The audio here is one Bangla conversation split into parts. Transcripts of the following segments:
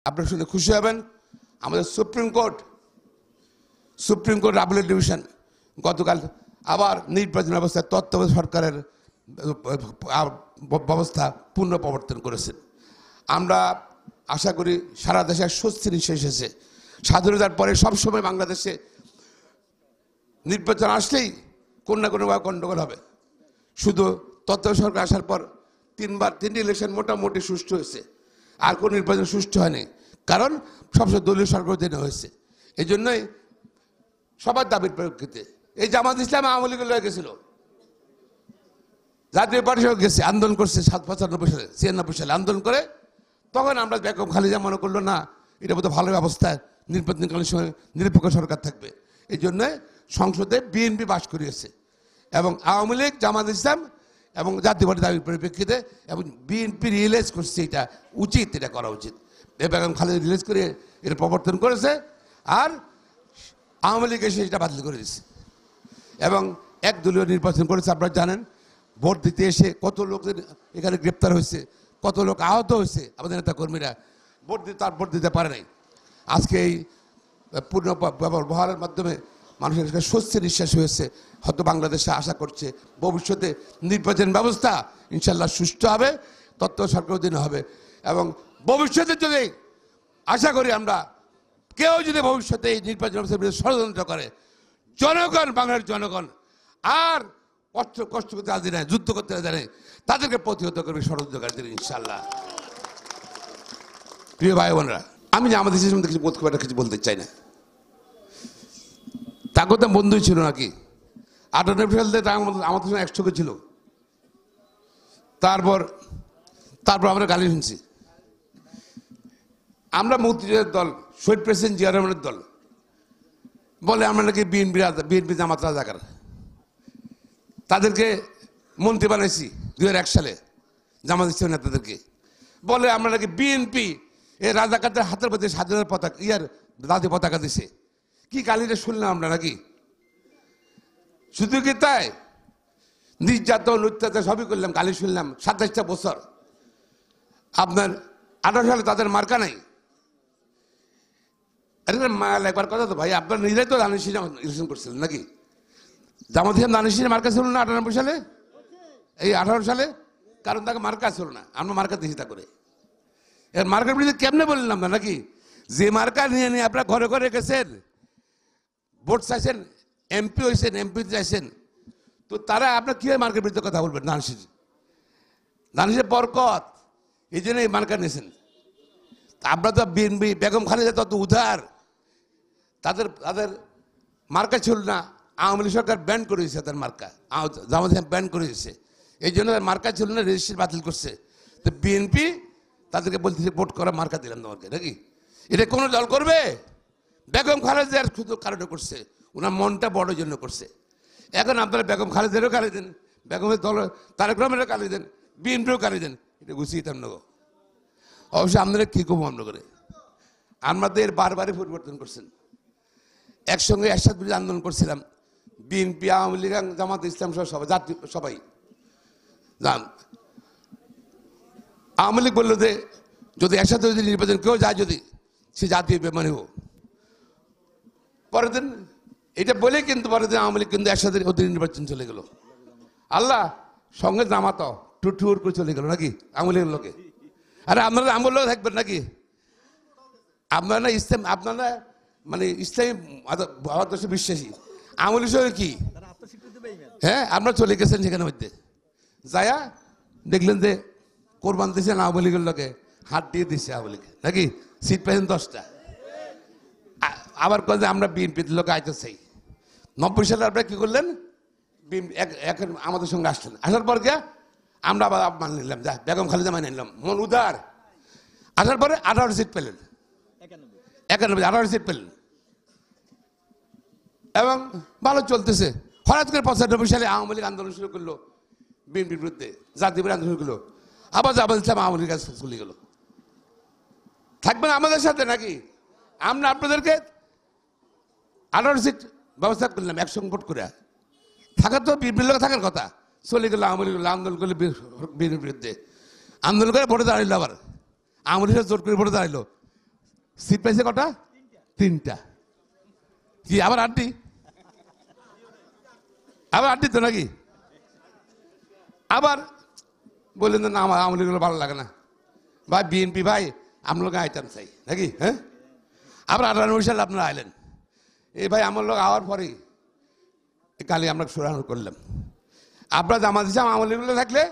আপনারা শুনে খুশি হবেন, আমাদের সুপ্রিম কোর্ট আপিলেট ডিভিশন গতকাল আবার নির্বাচন ব্যবস্থায় তত্ত্বাবধায়ক সরকারের ব্যবস্থা পুনঃ প্রবর্তন করেছেন। আমরা আশা করি সারা দেশে স্বস্তি নিঃশ্বাস এসেছে। স্বাধীনতার পরে সবসময় বাংলাদেশে নির্বাচন আসলেই কোন না কোনোভাবে গণ্ডগোল হবে। শুধু তত্ত্বাবধায়ক সরকার আসার পর তিনটি ইলেকশন মোটামুটি সুষ্ঠু হয়েছে, আর কোন নির্বাচন সুষ্ঠু হয়নি, কারণ সবসময় দলীয় সরকার দেওয়া হয়েছে। এই জন্যই সবার দাবির প্রেক্ষিতে এই জামাত ইসলাম আওয়ামী লীগ লয়ে গেছিল, জাতীয় পার্টি গেছে, আন্দোলন করছে 95 সালে 96 সালে আন্দোলন করে। তখন আমরা বেগম খালেদা মনে করলো না এটা বোধহয় ভালো ব্যবস্থা, নির্বাচনকালীন সময় নিরপেক্ষ সরকার থাকবে। এই জন্য সংসদে বিএনপি পাশ করিয়েছে এবং আওয়ামী লীগ, জামাত ইসলাম এবং জাতীয় পার্টি দাবির পরিপ্রেক্ষিতে এবং বিএনপি রিয়েলাইজ করছে এটা উচিত, এটা করা উচিত। বেগম খালেদা রিয়েলাইজ করে এটা প্রবর্তন করেছে, আর আওয়ামী লীগ এসে এটা বাতিল করে দিচ্ছে এবং একদলীয় নির্বাচন করেছে। আপনারা জানেন ভোট দিতে এসে কত লোকদের এখানে গ্রেপ্তার হয়েছে, কত লোক আহত হয়েছে, আমাদের নেতা কর্মীরা ভোট দিতে পারে নাই। আজকে এই পূর্ণ ব্যবহারের মাধ্যমে মানুষের কাছে স্বস্তি নিঃশ্বাস হয়েছে। হয়তো বাংলাদেশে আশা করছে ভবিষ্যতে নির্বাচন ব্যবস্থা ইনশাল্লাহ সুষ্ঠু হবে, তত্ত্বাবধায়ক সরকার অধীনে হবে এবং ভবিষ্যতে যদি আশা করি আমরা কেউ যদি ভবিষ্যতে এই নির্বাচন ব্যবস্থার বিরুদ্ধে ষড়যন্ত্র করে, জনগণ, বাংলার জনগণ আর কষ্ট করতে রাজি নেয়, যুদ্ধ করতে রাজি নেয়, তাদেরকে প্রতিহত করবে ষড়যন্ত্রকারীদের ইনশাল্লাহ। প্রিয় ভাই বোনেরা, আমি যে আমাদের দেশের মধ্যে কিছু বলতে চাই না। তাকে তো বন্ধুই ছিল নাকি, 98 সাল থেকে আমাদের সঙ্গে একসঙ্গে ছিল। তারপর আমরা গালি শুনছি। আমরা মুক্তিযোদ্ধার দল, শহীদ প্রেসিডেন্ট জিয়া রহমানের দল, বলে আমরা নাকি বিএনপি জামাত রাজাকার। তাদেরকে মন্ত্রী বানাইছি 2001 সালে, জামাত ইসলামের নেতাদেরকে বলে আমরা নাকি বিএনপি এই রাজাকারদের হাতের মধ্যে স্বাধীনতার পতাকা জাতীয় পতাকা দিছে। কি গালিটা শুনলাম আমরা নাকি? শুধু কি তাই, নির্যাতন অত্যাচার সবই করলাম, গালি শুনলাম 27টা বছর। আপনার 18 সালে তাদের মার্কা নাই। মায়াল একবার কথা তো ভাই, আপনার নিজেরাই তো দানিশ ইলেকশন করছিলেন নাকি? জামাত ইসলাম দানিশের মার্কা ছিল না 98 সালে, এই 18 সালে, কারণ তাকে মার্কা ছিল না, আমরা মার্কা দিয়েছি তা করে। এর মার্কার বিরুদ্ধে কেমনে বললাম না নাকি? যে মার্কা নিয়ে আপনারা ঘরে ঘরে গেছেন, ভোট চাইছেন, এমপি হয়েছেন, এমপি চাইছেন, তো তারা আপনার কীভাবে মার্কার বিরুদ্ধে কথা বলবেন? দানিশের বরকত, এই জন্য এই মার্কা নিয়েছেন। আমরা তো বিএনপি, বেগম খালেদা তত উদার, তাদের মার্কা ছিল না। আওয়ামী লীগ সরকার ব্যান করে দিয়েছে তাদের মার্কা, জামাত ইসলাম ব্যান করে দিয়েছে। এই জন্য মার্কা ছিল না, রেজিস্ট্রি বাতিল করছে। তো বিএনপি তাদেরকে বলতেছে ভোট করা, মার্কা দিলাম তোমাকে নাকি? এটা কোনো দল করবে? বেগম খালেদার শুধু কারণে করছে, ওনার মনটা বড় জন্য করছে। এখন আপনারা বেগম খালেদারও গালি দেন, বেগমের দল তারেক রহমানেরও গালি দেন, বিএনপিও গালি দেন, এটা গুছিয়ে দিতাম না। অবশ্য আপনারা কী কম আমরা করে, আমাদের বারবারই পরিবর্তন করছেন। একসঙ্গে একসাথে বিরুদ্ধে আন্দোলন করছিলাম, বিএনপি, আওয়ামী লীগ, জামাত ইসলাম সহ সবাই, সবাই। আওয়ামী লীগ বললো যে যদি একসাথে যদি নির্বাচন কেউ যায়, যদি সে জাতীয় বেমানি হোক। পরের দিন এটা বলে কিন্তু পরের দিন আওয়ামী লীগ কিন্তু একসাথে ওদের নির্বাচন চলে গেল। আল্লাহ সঙ্গে জামাত টুর করে চলে গেল নাকি আওয়ামী লীগের লোকে? আরে আপনারা আমার লোক থাকবেন নাকি? আপনারা ইসলাম, আপনারা মানে ইসলামী ভারতবর্ষে বিশ্বাসী, আওয়ামী লীগ সঙ্গে কি? হ্যাঁ, আপনারা চলে গেছেন সেখানের মধ্যে, যায়া দেখলেন যে কোরবান দিয়েছেন আওয়ামী লীগের লোকে, হাত দিয়ে দিচ্ছে আওয়ামী লীগ নাকি? সিট পেয়েছেন 10টা। আবার কয়ে আমরা বিএনপির লোকে আইতে চাই। 90 সালে আপনারা কি করলেন? এখন আমাদের সঙ্গে আসলেন, আসার পর কে আমরা আবার মান নিলাম, যা বেগম খালেদা মানে নিলাম, মন উদার। আসার পরে 18 সিট পেলেন, 91 18 সিট পেলেন এবং ভালো চলতেছে। হঠাৎ করে 95 সালে আওয়ামী লীগ আন্দোলন শুরু করলো বিএনপির বিরুদ্ধে, জাতীয় আন্দোলন শুরু করলো, আবার জামাত ইসলাম আওয়ামী লীগ কাছে চলে গেল। থাকবেন আমাদের সাথে নাকি? আমরা আপনাদেরকে 18 সিট ব্যবস্থা করলাম একসঙ্গে ভোট করে, থাকার তো বিএনপির লোক থাকার কথা, চলে গেল আওয়ামী লীগ আন্দোলন করলে বিএনপির বিরুদ্ধে, আন্দোলন করে ভোটে দাঁড়াইলো, আবার আওয়ামী লীগের জোর করে ভোটে দাঁড়াইলো, সিট পাইছে কটা? 3টা। কি আবার আড্ডি? আবার আড্ডি তো নাকি? আবার বললেন না আমার আওয়ামী লীগগুলো ভালো লাগে না ভাই, বিএনপি ভাই আমরা লোক আইতাম চাই নাকি? হ্যাঁ, আবার 98 সালে আপনারা আইলেন। এই ভাই আমার লোক আওয়ার পরেই কালি আমরা সুরাহ করলাম। আপনারা জামাত ইসলাম আওয়ামী লীগগুলো থাকলে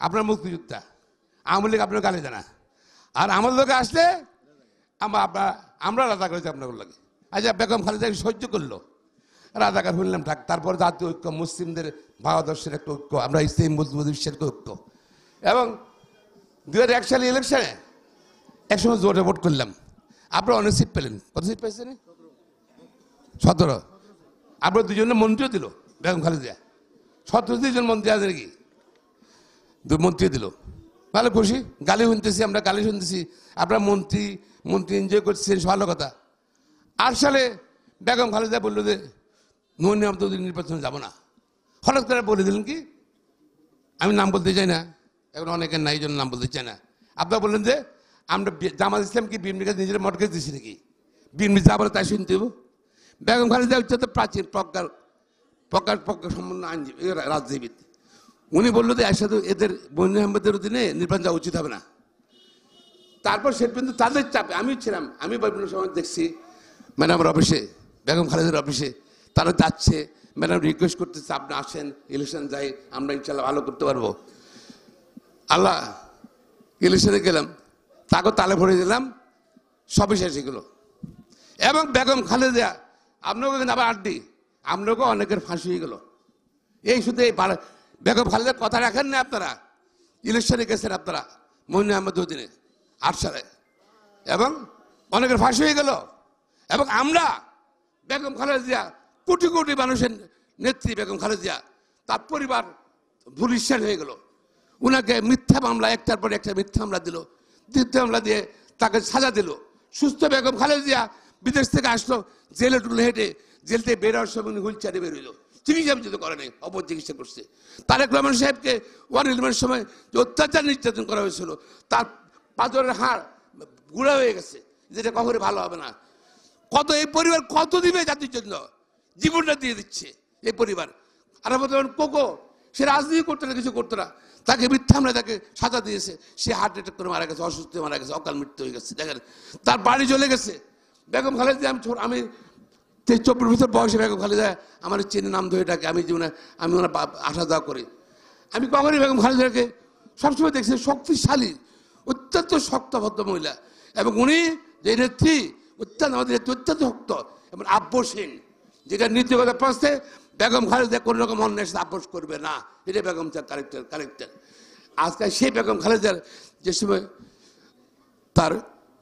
আপনার মুক্তিযোদ্ধা, আওয়ামী লীগ আপনার গালি জানা, আর আমার লোকে আসলে আমরা রাজা করেছি আপনার লাগে। আচ্ছা, বেগম খালেদা সহ্য করলো, রাজাকার শুনলাম থাক। তারপর জাতীয় ঐক্য, মুসলিমদের ভাবাদর্শের একটা ঐক্য, আমরা ইসলাম বিশ্বের ঐক্য। এবং 2001 সালে ইলেকশনে একসময় জোরে ভোট করলাম, আপনারা অনেক সিট পেলেন। কত সিট পেয়েছেন? 17। আপনার 2জনের মন্ত্রীও দিল বেগম খালেদা। 17 জন মন্ত্রী আছে কি? 2 মন্ত্রী দিল, ভালো খুশি। গালি শুনতেছি, আমরা গালি শুনতেছি, আপনারা মন্ত্রী এনজয় করছেন, ভালো কথা। 8 সালে বেগম খালেদা বললো যে নির্বাচনে যাব না। হঠাৎ করে বলে দিলেন কি, আমি নাম বলতে চাই না, এখন অনেকের নাই জন্য নাম বলতে চাই না। আপনারা বললেন যে আমরা জামাত ইসলাম কি বিএনপির কাছে নিজেরা মর্গেজ দিচ্ছি নাকি? বিএনপি যা বলে তাই শুনতে হবে। বেগম খালেদা হচ্ছে তো প্রাচীন প্রজ্ঞা সম্পন্ন আইনজীবী, রাজনীতিবিদ। উনি বললো যে একসাথে এদের বন্যা আহমেদের অধীনে নির্বাচন যাওয়া উচিত হবে না। তারপর সে পর্যন্ত তাদের চাপে আমি ছিলাম, আমি বিভিন্ন সময় দেখছি ম্যাডামের অফিসে, বেগম খালেদার অফিসে তারা যাচ্ছে, ম্যাডাম রিকোয়েস্ট করতেছে আপনি আসেন, ইলেকশন যাই, আমরা ইনশাল্লাহ ভালো করতে পারবো। আল্লাহ, ইলেকশনে গেলাম, তাকে তালে ভরে দিলাম, সবই শেষ এগুলো। এবং বেগম খালেদা আপনাকে কিন্তু আবার আড্ডি, আপনাকেও অনেকের ফাঁসি হয়ে গেল। এই শুধু এই বেগম খালেদার কথা রাখেন না আপনারা। ইলেকশনে গেছেন আপনারা মঈন আহমেদ উদ্দিনে 8 সালে, এবং অনেকের ফাঁসি হয়ে গেল। এবং আমরা বেগম খালেদা, কোটি কোটি মানুষের নেত্রী বেগম খালেদা, তার পরিবার পুলিশের হয়ে গেল। উনাকে মিথ্যা মামলা, একটার পর একটা মিথ্যা মামলা দিল, মিথ্যা মামলা দিয়ে তাকে সাজা দিল। সুস্থ বেগম খালেদা বিদেশ থেকে আসলো, জেলে টুলে হেঁটে, জেল থেকে বেরোয়ার সময় হুইল চেয়ারে বেরোলো, চিকিৎসা তো করে নাই, অপচিকিৎসা করছে। তারেক রহমান সাহেবকে 111 সময় যে অত্যাচার নির্যাতন করা হয়েছিল, তার পাঁজরের হাড় গুঁড়া হয়ে গেছে, যেটা কখনই ভালো হবে না। কত এই পরিবার কত দিবে জাতির জন্য, জীবনটা দিয়ে দিচ্ছে এই পরিবার। আর বর্তমান কোকো, সে রাজনীতি করতো না, কিছু করতো না, তাকে মিথ্যা আমরা তাকে সাজা দিয়েছে, সে হার্ট অ্যাটাক করে মারা গেছে, অসুস্থ মারা গেছে, অকাল মৃত্যু হয়ে গেছে। দেখেন, তার বাড়ি চলে গেছে। বেগম খালেদা, আমি 24 বছর বয়সে বেগম খালেদা আমার চেনে, নাম ধরে ডাকে, আমি জীবনে আমি ওনার আসা যাওয়া করি। আমি কখনই বেগম খালেদাকে সবসময় দেখছি শক্তিশালী, অত্যন্ত শক্তভদ্র মহিলা। এবং উনি যে নেত্রী, অত্যন্ত আমাদের নেত্রী, অত্যন্ত শক্ত এবং আব্যসীন, যেটা নীতিগত প্রশ্নে বেগম খালেদা কোনো রকম অন্যায় আব্যস করবে না, এটা বেগম ক্যারেক্টার। আজকাল সেই বেগম খালেদার যে সময় তার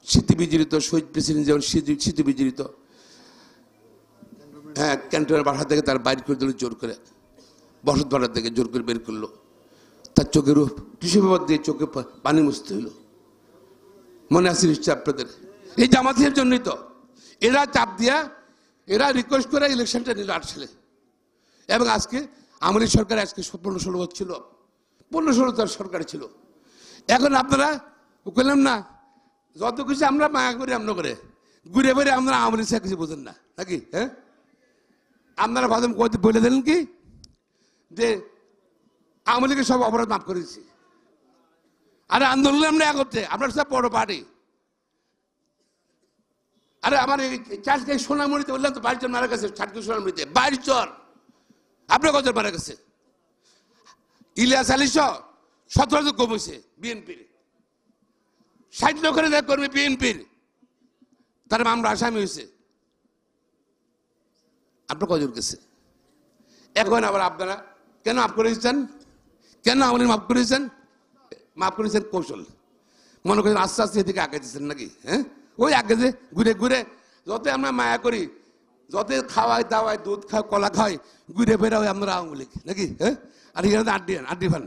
স্মৃতি বিজড়িত, শহীদ প্রেসিডেন্ট যেমন স্মৃতি বিজড়িত, হ্যাঁ, ক্যান্টনের বাসা থেকে তার বাইর করে দিল জোর করে, বসত ভাড়া থেকে জোর করে বের করলো। তার চোখের টিস্যু পেপার দিয়ে চোখে পানি মুছতে হইলো। মনে আছে নিশ্চয় আপনাদের? এই জামাতের জন্যই তো এরা চাপ দিয়া, এরা রিকোয়েস্ট করে ইলেকশনটা নিল 8 সালে। এবং আজকে আওয়ামী লীগ সরকার আজকে 15-16 বছর ছিল, 15-16 তার সরকার ছিল। এখন আপনারা বললাম না, যত কিছু আমরা মায়া করি, আমরা করে ঘুরে ফিরে আমরা আওয়ামী লীগ কিছু বোঝেন না নাকি? হ্যাঁ, আপনারা ভাবেন বলে দিলেন কি যে আওয়ামী লীগের সব অপরাধ মাফ করে দিচ্ছি। আরে আন্দোলনে আমরা এক করতে, আপনার সব বড় পার্টি। আরে আমার চাষকে সোনামুড়িতে বললাম তো 22 জন মারা গেছে, ছাটকে সোনামুড়িতে 22 জন। আপনার কত মারা গেছে? ইলিয়াস আলী 17 জন কমেছে বিএনপির, 60 লোকের কর্মী বিএনপির, তার মামলা আসামি হয়েছে। আপনার কজন গেছে? এখন আবার আপনারা কেন মাফ করেছেন? কেন আমাদের মাফ করেছেন? মাফ করেছেন কৌশল, মনে করেন আস্তে আস্তে এদিকে আগে দিচ্ছেন নাকি? হ্যাঁ, ওই আগে যে ঘুরে ঘুরে যত আমরা মায়া করি, যত খাওয়াই দাওয়াই, দুধ খাওয়া, কলা খাওয়াই, ঘুরে ফেরা ওই আমরা আওয়ামী লীগ নাকি? হ্যাঁ, আর এখানে আড্ডি ফান।